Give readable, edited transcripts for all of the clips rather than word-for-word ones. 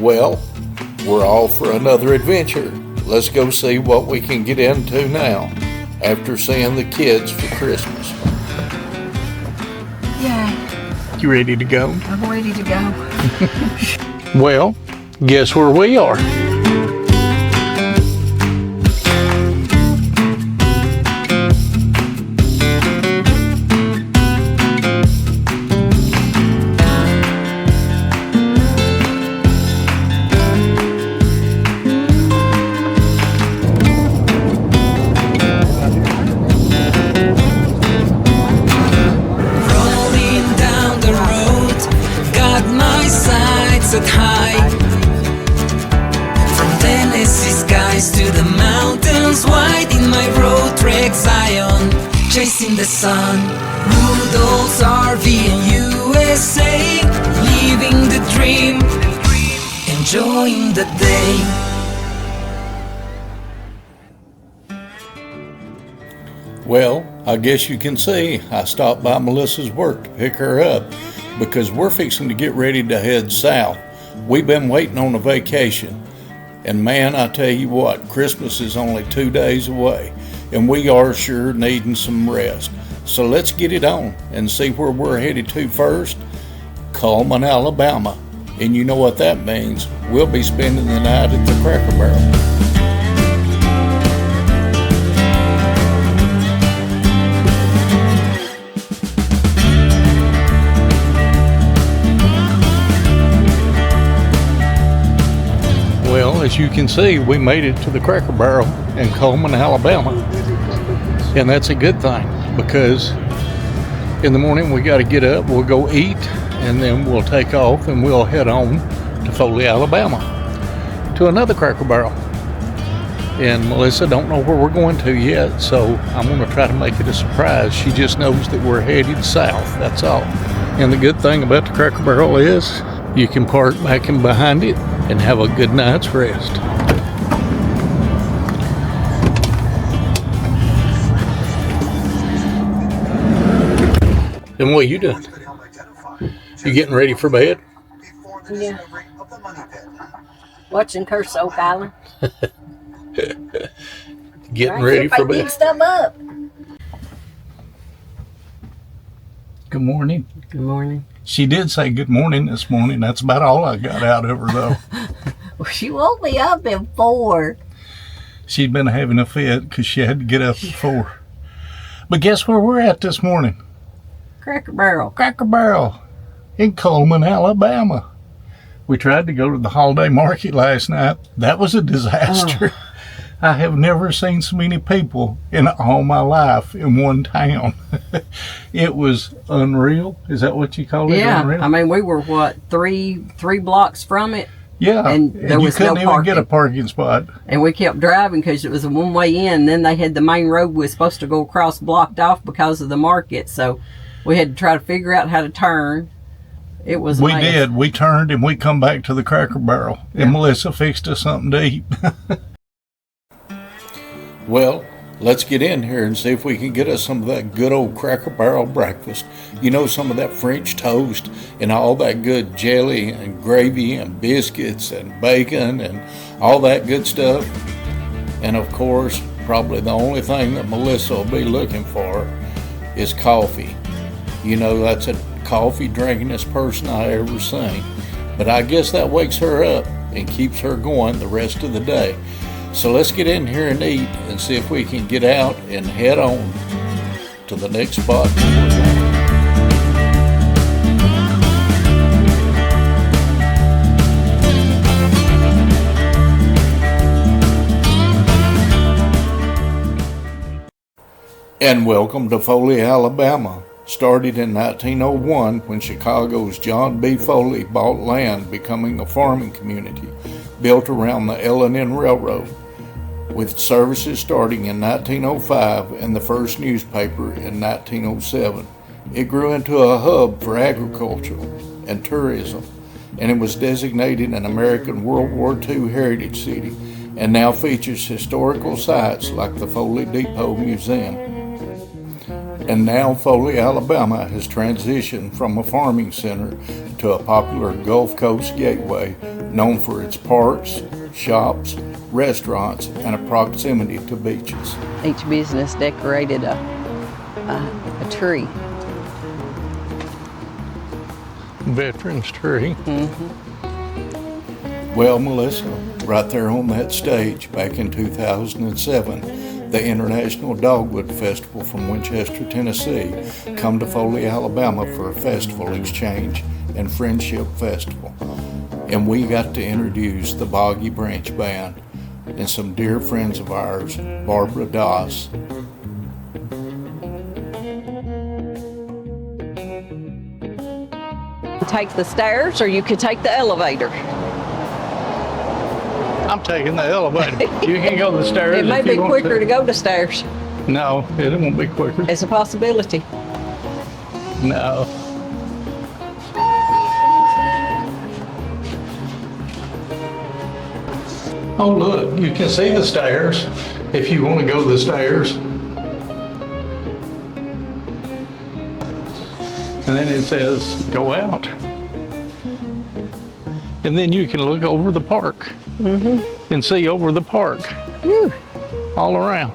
Well, we're off for another adventure. Let's go see what we can get into now after seeing the kids for Christmas. Yeah, You ready to go? I'm ready to go. Well, guess where we are? Set high from Tennessee skies to the mountains wide in my road trek Zion, chasing the sun. Woodall's RV in USA, living the dream, enjoying the day. Well, I guess you can see I stopped by Melissa's work to pick her up because we're fixing to get ready to head south. We've been waiting on a vacation, and man, I tell you what, Christmas is only 2 days away, and we are sure needing some rest. So let's get it on and see where we're headed to first. Cullman, Alabama. And you know what that means. We'll be spending the night at the Cracker Barrel. Well, as you can see, we made it to the Cracker Barrel in Cullman, Alabama. And that's a good thing because in the morning we got to get up, we'll go eat, and then we'll take off and we'll head on to Foley, Alabama to another Cracker Barrel. And Melissa don't know where we're going to yet, so I'm going to try to make it a surprise. She just knows that we're headed south, that's all. And the good thing about the Cracker Barrel is you can park back in behind it and have a good night's rest. And what are you doing? You getting ready for bed? Yeah. Watching Curse Oak Island. Getting ready for bed. Pick stuff up. Good morning. Good morning. She did say good morning this morning. That's about all I got out of her, though. Well, she woke me up at 4. She'd been having a fit because she had to get up at 4. But guess where we're at this morning? Cracker Barrel. Cracker Barrel in Cullman, Alabama. We tried to go to the holiday market last night. That was a disaster. Oh. I have never seen so many people in all my life in one town. It was unreal. Is that what you call it? Yeah. Unreal? I mean, we were, what, three blocks from it? Yeah. And there you was couldn't no even parking. get a parking spot. And we kept driving because it was a one-way in. And then they had the main road we were supposed to go across blocked off because of the market. So we had to try to figure out how to turn. It was We did. We turned and we come back to the Cracker Barrel. Yeah. And Melissa fixed us something to eat. Well, let's get in here and see if we can get us some of that good old Cracker Barrel breakfast. You know, some of that French toast and all that good jelly and gravy and biscuits and bacon and all that good stuff. And of course, probably the only thing that Melissa will be looking for is coffee. You know, that's a coffee drinkingest person I ever seen. But I guess that wakes her up and keeps her going the rest of the day. So let's get in here and eat and see if we can get out and head on to the next spot. And welcome to Foley, Alabama. Started in 1901 when Chicago's John B. Foley bought land, becoming a farming community built around the L&N Railroad, with services starting in 1905 and the first newspaper in 1907. It grew into a hub for agriculture and tourism, and it was designated an American World War II Heritage City, and now features historical sites like the Foley Depot Museum. And now Foley, Alabama has transitioned from a farming center to a popular Gulf Coast gateway known for its parks, shops, restaurants, and a proximity to beaches. Each business decorated a tree. Veterans tree. Well, Melissa, right there on that stage back in 2007, the International Dogwood Festival from Winchester, Tennessee, come to Foley, Alabama for a festival exchange and friendship festival. And we got to introduce the Boggy Branch Band and some dear friends of ours, Barbara Doss. Take the stairs or you could take the elevator. I'm taking the elevator. You can go the stairs. It may if you be want quicker to go to stairs. No, it won't be quicker. It's a possibility. No. Oh, look, you can see the stairs if you want to go the stairs. And then it says, go out. And then you can look over the park and see over the park all around.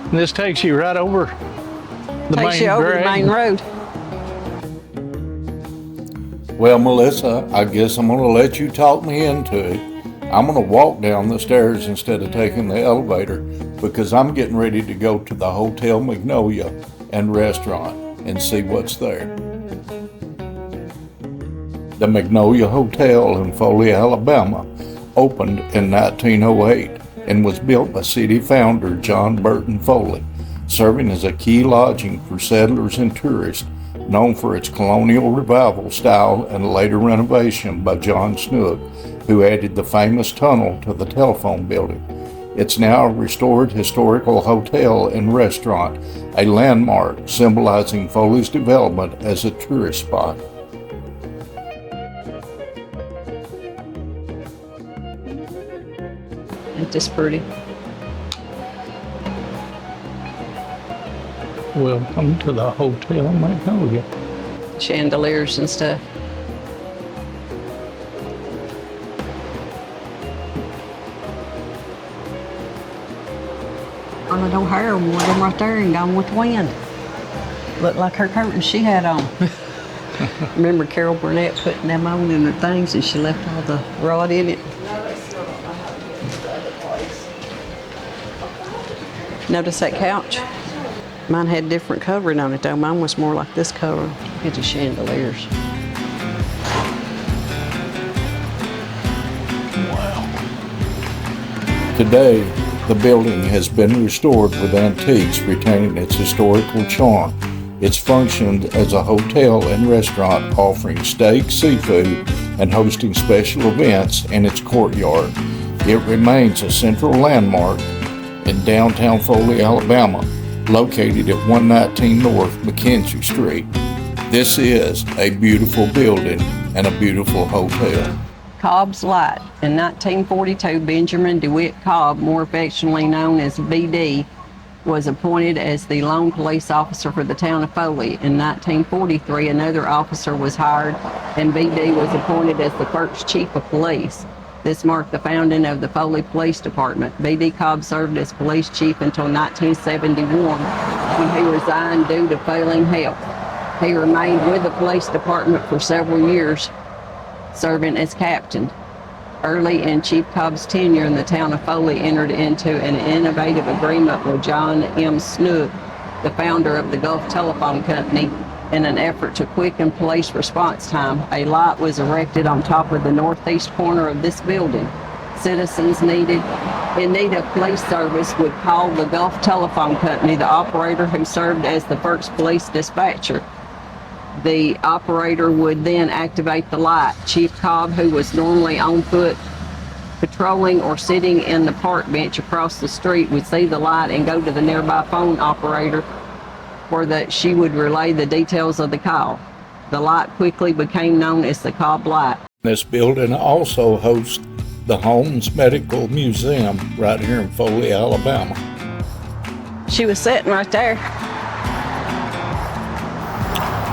And this takes you right over the Takes you over the main road. Well, Melissa, I guess I'm going to let you talk me into it. I'm going to walk down the stairs instead of taking the elevator because I'm getting ready to go to the Hotel Magnolia and restaurant and see what's there. The Magnolia Hotel in Foley, Alabama opened in 1908 and was built by city founder John Burton Foley, serving as a key lodging for settlers and tourists, known for its colonial revival style and later renovation by John Snook, who added the famous tunnel to the telephone building. It's now a restored historical hotel and restaurant, a landmark symbolizing Foley's development as a tourist spot. It's just pretty. Welcome to the Hotel Magnolia. Chandeliers and stuff. I don't hire one of them right there and gone with the wind. Looked like her curtains she had on. Remember Carol Burnett putting them on in her things and she left all the rod in it? Notice that couch? Mine had different covering on it though. Mine was more like this cover. Look at the chandeliers. Today, the building has been restored with antiques retaining its historical charm. It's functioned as a hotel and restaurant offering steak, seafood, and hosting special events in its courtyard. It remains a central landmark in downtown Foley, Alabama, located at 119 North McKenzie Street. This is a beautiful building and a beautiful hotel. Cobb's Light. In 1942, Benjamin DeWitt Cobb, more affectionately known as BD, was appointed as the lone police officer for the town of Foley. In 1943, another officer was hired and BD was appointed as the first chief of police. This marked the founding of the Foley Police Department. B.D. Cobb served as police chief until 1971 when he resigned due to failing health. He remained with the police department for several years, serving as captain. Early in Chief Cobb's tenure in the town of Foley entered into an innovative agreement with John M. Snook, the founder of the Gulf Telephone Company. In an effort to quicken police response time, a light was erected on top of the northeast corner of this building. Citizens in need of police service would call the Gulf Telephone Company, the operator who served as the first police dispatcher. The operator would then activate the light. Chief Cobb, who was normally on foot patrolling or sitting in the park bench across the street, would see the light and go to the nearby phone operator where she would relay the details of the call. The light quickly became known as the Cobb Light. This building also hosts the Holmes Medical Museum right here in Foley, Alabama. She was sitting right there.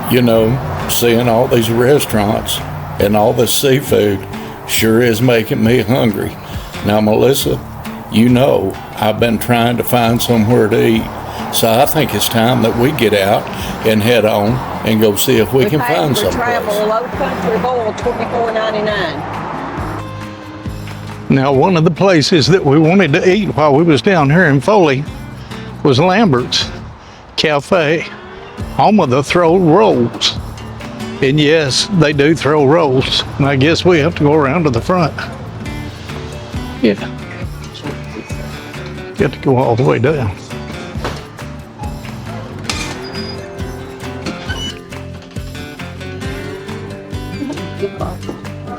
You know, seeing all these restaurants and all the seafood sure is making me hungry. Now, Melissa, you know I've been trying to find somewhere to eat, so I think it's time that we get out and head on and go see if we can find some travel place. low country bowl, $24.99. Now, one of the places that we wanted to eat while we was down here in Foley was Lambert's Cafe, home of the throw rolls. And yes, they do throw rolls. And I guess we have to go around to the front. Yeah. You have to go all the way down.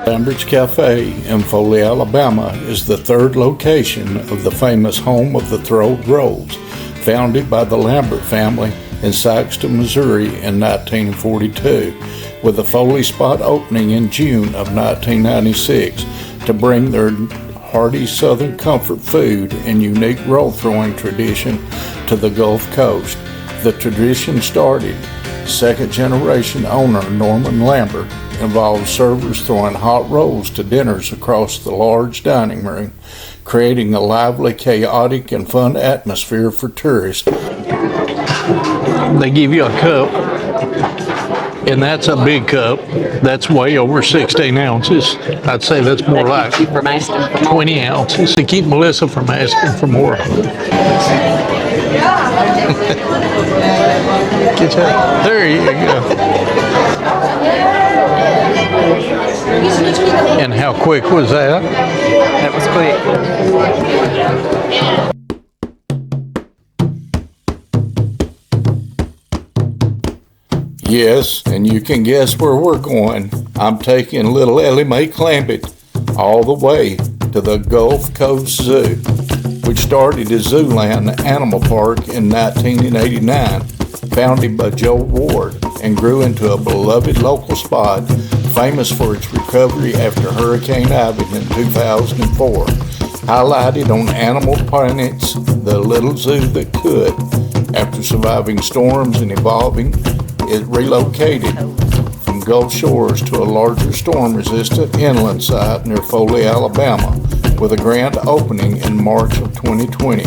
Lambert's Cafe in Foley, Alabama is the third location of the famous home of the throwed rolls, founded by the Lambert family in Saxton, Missouri in 1942, with the Foley spot opening in June of 1996 to bring their hearty Southern comfort food and unique roll throwing tradition to the Gulf Coast. The tradition started. Second generation owner Norman Lambert involved servers throwing hot rolls to dinners across the large dining room, creating a lively, chaotic, and fun atmosphere for tourists. They give you a cup, and that's a big cup. That's way over 16 ounces. I'd say that's more like 20 ounces to keep Melissa from asking for more. There you go. And how quick was that? That was quick. Yes, and you can guess where we're going. I'm taking little Ellie Mae Clampett all the way to the Gulf Coast Zoo, which started as Zooland Animal Park in 1989, founded by Joe Ward, and grew into a beloved local spot famous for its recovery after Hurricane Ivan in 2004. Highlighted on Animal Planet's The Little Zoo That Could. After surviving storms and evolving, it relocated from Gulf Shores to a larger storm-resistant inland site near Foley, Alabama, with a grand opening in March of 2020,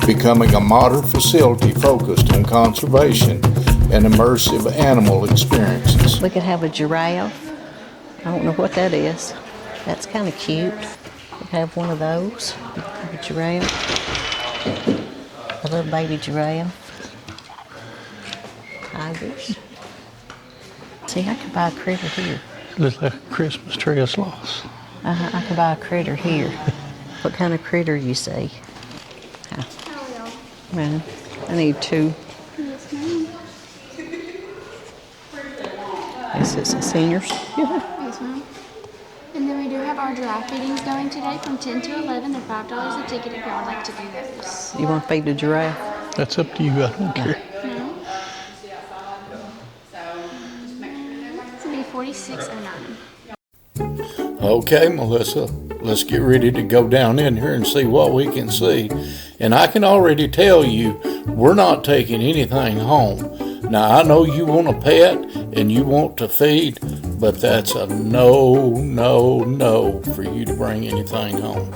becoming a modern facility focused on conservation and immersive animal experiences. We could have a giraffe. I don't know what that is. That's kind of cute. We could have one of those. A giraffe. A little baby giraffe. Tigers. See, I could buy a critter here. Looks like a Christmas tree of sloths. I could buy a critter here. What kind of critter you see? Man, I need two. Yes, ma'am. Is this a seniors? Yes, ma'am. And then we do have our giraffe feedings going today from 10 to 11. They're $5 a ticket if y'all would like to do those. You want to feed the giraffe? That's up to you. I don't care. No. This will be $46.09. Okay, Melissa, let's get ready to go down in here and see what we can see. And I can already tell you, we're not taking anything home. Now, I know you want a pet and you want to feed, but that's a no, no, no for you to bring anything home.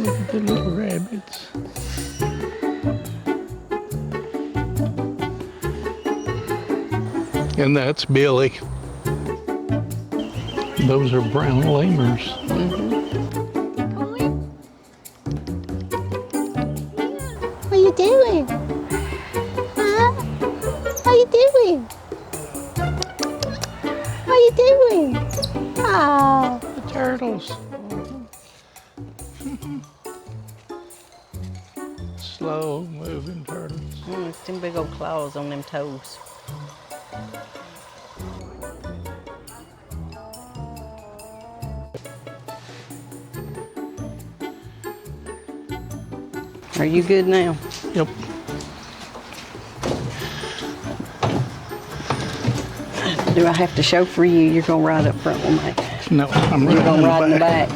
Look at the little rabbits. And that's Billy. Those are brown lemurs. What are you doing? Huh? What are you doing? What are you doing? Oh. The turtles. Slow moving turtles. Them big old claws on them toes. Are you good now? Yep. Do I have to chauffeur you? You're gonna ride up front with me. No, I'm You're running gonna ride in the back.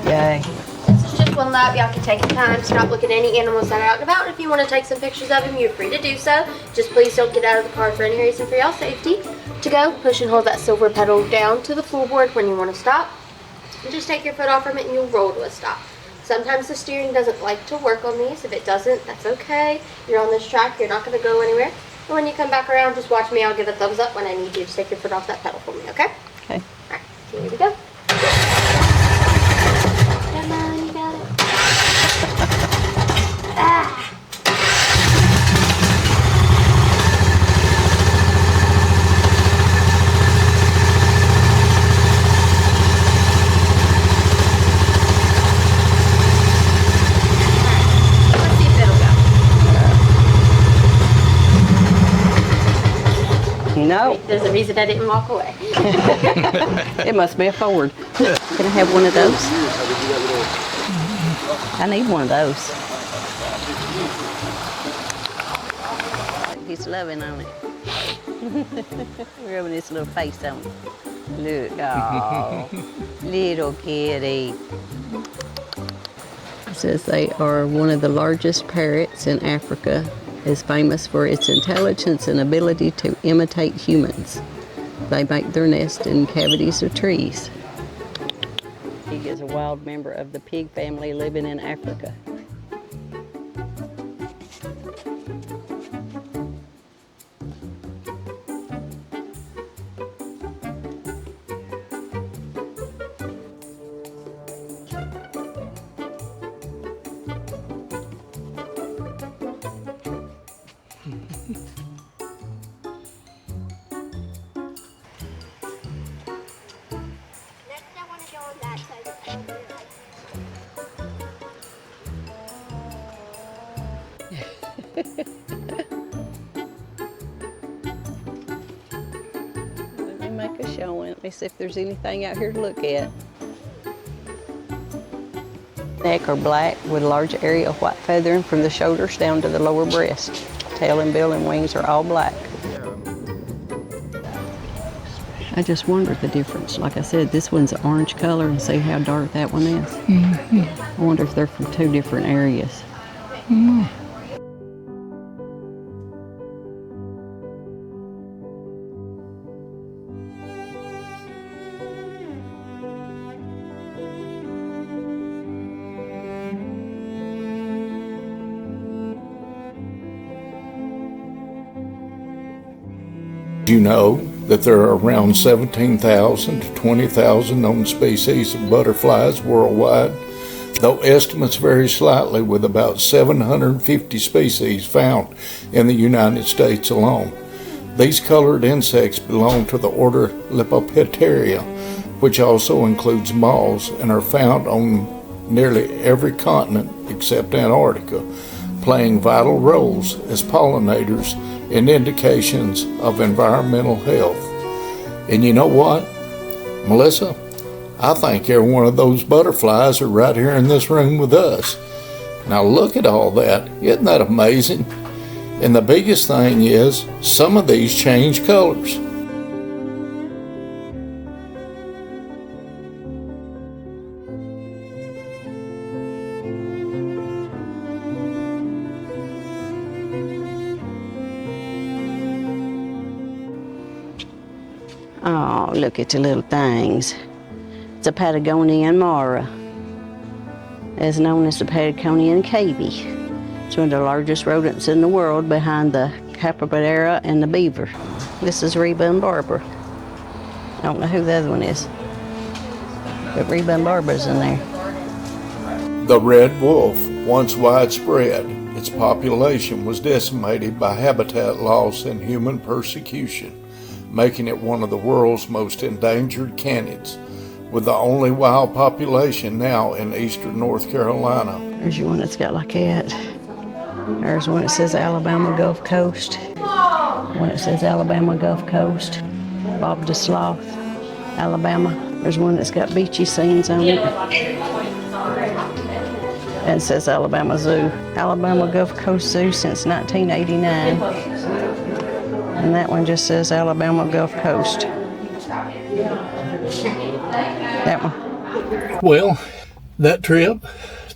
Yay. This is just equal up. Y'all can take your time, stop looking at any animals that are out and about. And if you want to take some pictures of them, you're free to do so. Just please don't get out of the car for any reason for y'all safety. To go, push and hold that silver pedal down to the floorboard when you want to stop. And just take your foot off from it and you'll roll to a stop. Sometimes the steering doesn't like to work on these. If it doesn't, that's okay. You're on this track, you're not going to go anywhere. And when you come back around, just watch me. I'll give a thumbs up when I need you to take your foot off that pedal for me, okay? Okay. Alright, here we go. Come on, you got it. Ah! Let's see if it'll go. No. There's a reason I didn't walk away. It must be a Ford. Can I have one of those? I need one of those. He's loving on it. Rubbing his little face on it. Look, oh, little kitty. It says they are one of the largest parrots in Africa, is famous for its intelligence and ability to imitate humans. They make their nest in cavities of trees. Pig is a wild member of the pig family living in Africa. Let me make a showing. Let me see if there's anything out here to look at. Neck are black with a large area of white feathering from the shoulders down to the lower breast. Tail and bill and wings are all black. I just wondered the difference. Like I said, this one's an orange color, and see how dark that one is? Mm-hmm. I wonder if they're from two different areas. Mm. You know that there are around 17,000 to 20,000 known species of butterflies worldwide, though estimates vary slightly, with about 750 species found in the United States alone. These colored insects belong to the order Lepidoptera, which also includes moths, and are found on nearly every continent except Antarctica, playing vital roles as pollinators and indications of environmental health. And you know what, Melissa? I think every one of those butterflies are right here in this room with us. Now look at all that. Isn't that amazing? And the biggest thing is, some of these change colors. Oh, look at the little things. It's a Patagonian mara, as known as the Patagonian cavy. It's one of the largest rodents in the world, behind the capybara and the beaver. This is Reba and Barbara. I don't know who the other one is, but Reba and Barbara's in there. The red wolf, once widespread, its population was decimated by habitat loss and human persecution, making it one of the world's most endangered canids, with the only wild population now in eastern North Carolina. There's one that's got like that. There's one that says Alabama Gulf Coast. One that says Alabama Gulf Coast. Bob the Sloth, Alabama. There's one that's got beachy scenes on it. And it says Alabama Zoo. Alabama Gulf Coast Zoo since 1989. And that one just says Alabama Gulf Coast. That one. Well, that trip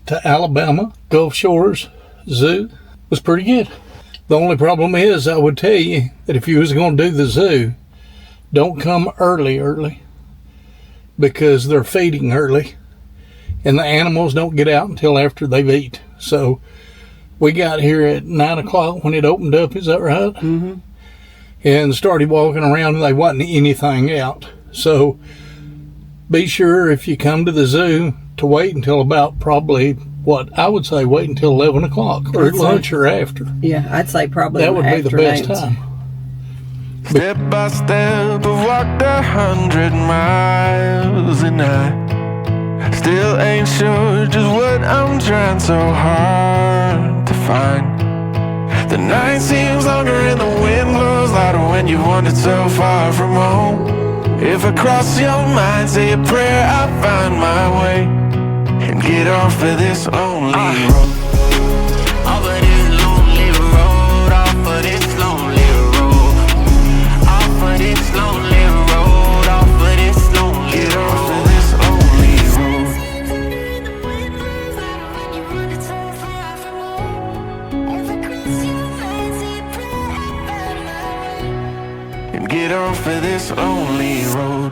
to Alabama Gulf Shores Zoo was pretty good. The only problem is, I would tell you that if you was going to do the zoo, don't come early, because they're feeding early, and the animals don't get out until after they've eaten. So we got here at 9 o'clock when it opened up, is that right? Mm-hmm. And started walking around, and there wasn't anything out. So be sure if you come to the zoo to wait until about probably, I would say wait until 11 o'clock or at lunch or after. Yeah, I'd say probably that would be the best time. Step by step, I've walked 100 miles, and I still ain't sure just what I'm trying so hard to find. The night seems longer and the wind blows louder when you wandered so far from home. If I cross your mind, say a prayer, I'll find my way and get off of this lonely road. Off of this lonely road, off of this lonely road, off of this lonely road, off of this lonely road. Get off of this lonely road. And get off of this lonely road.